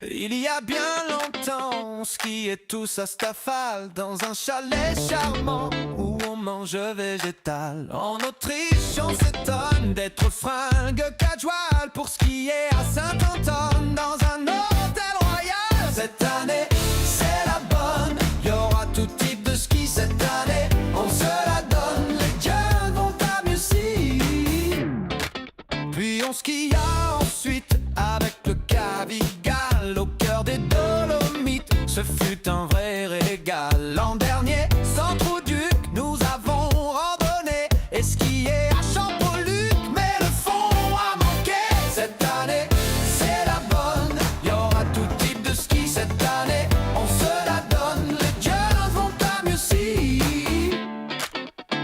Il y a bien longtemps, on skiait tous à Staffal dans un chalet charmant où on mange végétal. En Autriche, on s'étonne d'être fringue casual pour skier à Saint-Anton dans un hôtel royal. Cette année, c'est la bonne, il y aura tout type de ski cette année. On se la donne, les jeunes vont à Mussy. Puis on skia ensuite avec le Cavigal au cœur des Dolomites. Ce fut un vrai régal. L'an dernier, sans Trou-Duc, nous avons randonné et skié à Champoluc, mais le fond a manqué. Cette année, c'est la bonne, il y aura tout type de ski cette année. On se la donne, les jeunes vont à Mussy.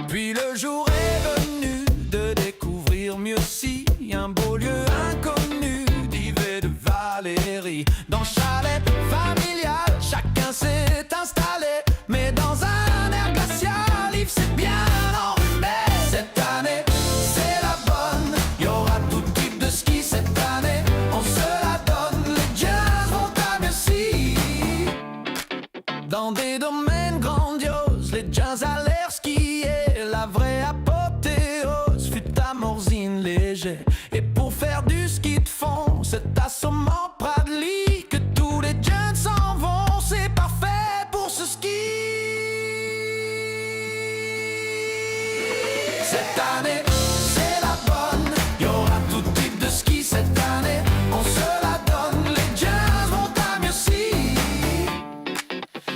Puis le jour est venu de découvrir Mussy, un beau lieu inconnu d'Yves et de Valérie. Dans chalet familial, chacun s'est installé, mais dans un air glacial, Yves s'est bien enrhumé. Cette année, c'est la bonne, il y aura tout type de ski cette année. On se la donne, les jeunes vont à Mussy. Dans des domaines grandioses, les jeunes allèrent skier. La vraie apothéose fut à Morzine-Léger. Et pour faire du ski de fond, c'est à Saumont-Pradly que tous les jeunes s'en vont. C'est parfait pour ce ski. Cette année, c'est la bonne, il y aura tout type de ski cette année. On se la donne, les jeunes vont à Mussy.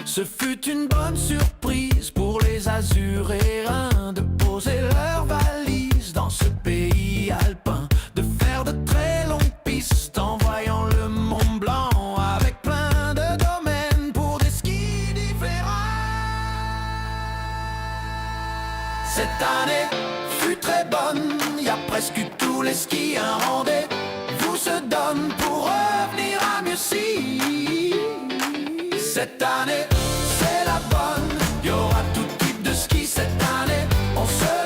Ce fut une bonne surprise pour les Azuréens de poser leurs valises dans ce pays alpin, de faire de très longues pistes en voyant le Mont Blanc avec plein de domaines pour des skis différents. Cette année fut très bonne, y a presque tous les skis un rendez-vous se donne pour revenir à Mussy. Cette année, c'est la bonne, y aura tout type de ski cette année. On se